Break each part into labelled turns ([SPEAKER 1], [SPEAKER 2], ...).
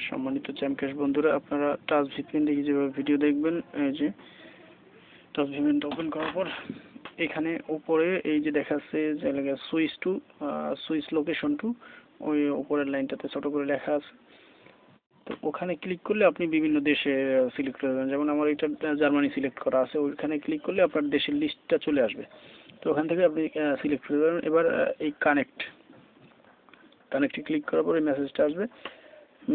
[SPEAKER 1] সম্মানিত চ্যামক্যাশ বন্ধুরা, আপনারা টাচ ভিপিএন দেখে যেভাবে ভিডিও দেখবেন, এই যে টাচ ভিপিএনটা ওপেন করার পর এখানে উপরে এই যে দেখাচ্ছে যে লেখা সুইচ লোকেশন টু, ওই উপরের লাইনটাতে ছোট করে লেখা আছে। তো ওখানে ক্লিক করলে আপনি বিভিন্ন দেশে সিলেক্ট করবেন। যেমন আমার এটা জার্মানি সিলেক্ট করা আছে, ওইখানে ক্লিক করলে আপনার দেশের লিস্টটা চলে আসবে। তো ওখান থেকে আপনি সিলেক্ট করে দেবেন। এবার এই কানেক্টে ক্লিক করার পরে মেসেজটা আসবে।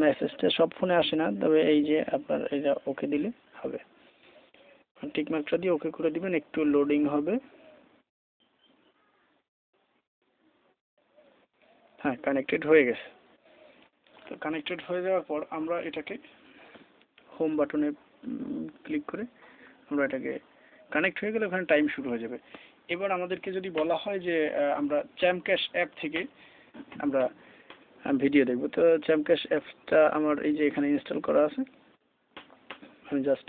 [SPEAKER 1] মেসেজটা সব ফোনে আসে না, তবে এই যে আপনার এটা ওকে দিলে হবে। টিকমার্কটা দিয়ে ওকে করে দিবেন, একটু লোডিং হবে। হ্যাঁ, কানেক্টেড হয়ে গেছে। তো কানেক্টেড হয়ে যাওয়ার পর আমরা এটাকে হোম বাটনে ক্লিক করে আমরা এটাকে কানেক্ট হয়ে গেলে ওখানে টাইম শুরু হয়ে যাবে। এবার আমাদেরকে যদি বলা হয় যে আমরা চ্যামক্যাশ অ্যাপ থেকে আমরা ভিডিও দেখব, তো চ্যামক্যাশ অ্যাপটা আমার এই যে এখানে ইনস্টল করা আছে, আমি জাস্ট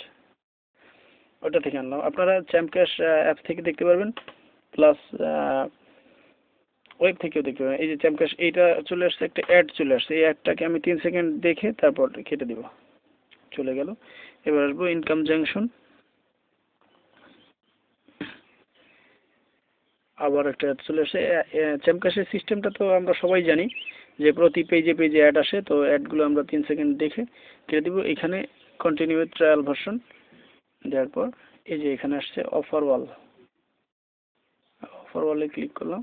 [SPEAKER 1] ওটা থেকে আনলাম। আপনারা চ্যামক্যাশ অ্যাপ থেকে দেখতে পারবেন, প্লাস ওয়েব থেকেও দেখতে পারবেন। এই যে চ্যামক্যাশ এইটা চলে আসছে, একটা অ্যাড চলে আসছে, এই অ্যাডটাকে আমি 3 সেকেন্ড দেখে তারপর কেটে দিব। চলে গেল। এবার আসবো ইনকাম জাংশন, আবার একটা অ্যাড চলে আসে। চ্যামক্যাশের সিস্টেমটা তো আমরা সবাই জানি যে প্রতি পেজে পেজে অ্যাড আসে, তো অ্যাডগুলো আমরা 3 সেকেন্ড দেখে কেটে দিব। এখানে কন্টিনিউ উইথ ট্রায়াল ভার্সন দেওয়ার পর এই যে এখানে আসছে অফার ওয়ালে ক্লিক করলাম।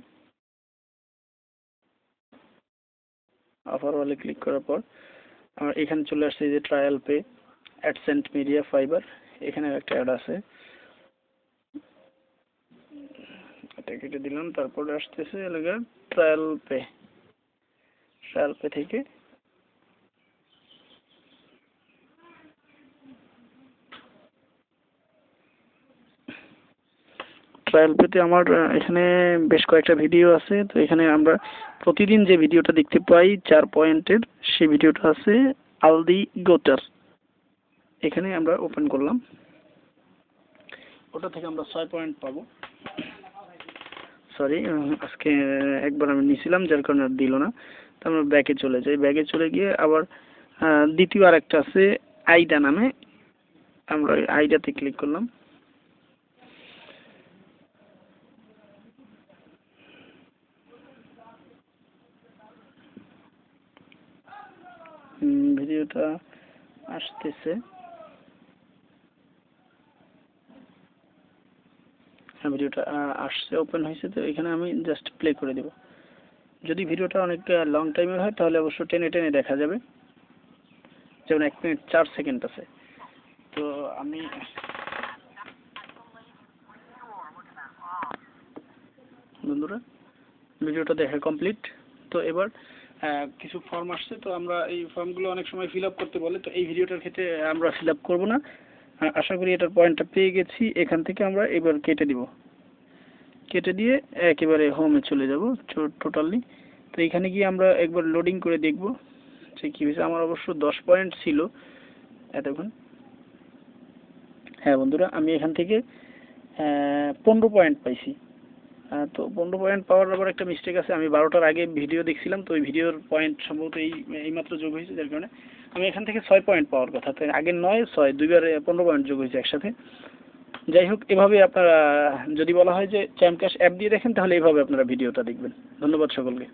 [SPEAKER 1] অফার ওয়ালে ক্লিক করার পর আমার এখানে চলে আসছে এই যে trial pay AdSense media fibre, এখানে একটা অ্যাড আছে, এটা কেটে দিলাম। তারপরে আসতেছে এলাকা ট্রায়াল পে থেকে ট্রায়াল পেতে আমার এখানে বেশ কয়েকটা ভিডিও আছে। তো এখানে আমরা প্রতিদিন যে ভিডিওটা দেখতে পাই 4 পয়েন্টের, সেই ভিডিওটা আছে আলদি গোটার। এখানে আমরা ওপেন করলাম, ওটা থেকে আমরা 6 পয়েন্ট পাবো। সরি, আজকে একবার আমি নিয়েছিলাম যার কারণে আর দিল না। তো আমরা ব্যাকে চলে যাই। ব্যাকে চলে গিয়ে আবার দ্বিতীয় আরেকটা আছে আইডা নামে, আমরা ওই আইডাতে ক্লিক করলাম। ভিডিওটা আসতেছে, হ্যাঁ ভিডিওটা আসছে, ওপেন হয়েছে। তো এখানে আমি জাস্ট প্লে করে দেব। যদি ভিডিওটা অনেক লং টাইমের হয় তাহলে অবশ্য টেনে টেনে দেখা যাবে, যেমন 1 মিনিট 4 সেকেন্ড আছে। তো আমি বন্ধুরা ভিডিওটা দেখা কমপ্লিট। তো এবার কিছু ফর্ম আসছে, তো আমরা এই ফর্মগুলো অনেক সময় ফিল আপ করতে বলে, তো এই ভিডিওটার ক্ষেত্রে আমরা ফিল আপ করবো না। আশা করি এটার পয়েন্টটা পেয়ে গেছি। এখান থেকে আমরা এবার কেটে দিব, কেটে দিয়ে একেবারে হোমে চলে যাব টোটালি। তো এখানে গিয়ে আমরা একবার লোডিং করে দেখব যে কী হয়েছে। আমার অবশ্য 10 পয়েন্ট ছিল এতক্ষণ। হ্যাঁ বন্ধুরা, আমি এখান থেকে 15 পয়েন্ট পাইছি। তো 15 পয়েন্ট পাওয়ার আবার একটা মিস্টেক আছে, আমি 12টার আগে ভিডিও দেখছিলাম, তো ওই ভিডিওর পয়েন্ট সম্ভবত এইমাত্র যোগ হয়েছে, যার কারণে আমি এখান থেকে 6 পয়েন্ট পাওয়ার কথা। তো আগের 9 6 দুইবার 15 পয়েন্ট যোগ হয়েছে একসাথে। যাই হোক, এভাবে আপনারা যদি বলা হয় যে চ্যামক্যাশ অ্যাপ দিয়ে দেখেন, তাহলে এইভাবে আপনারা ভিডিওটা দেখবেন। ধন্যবাদ সকলকে।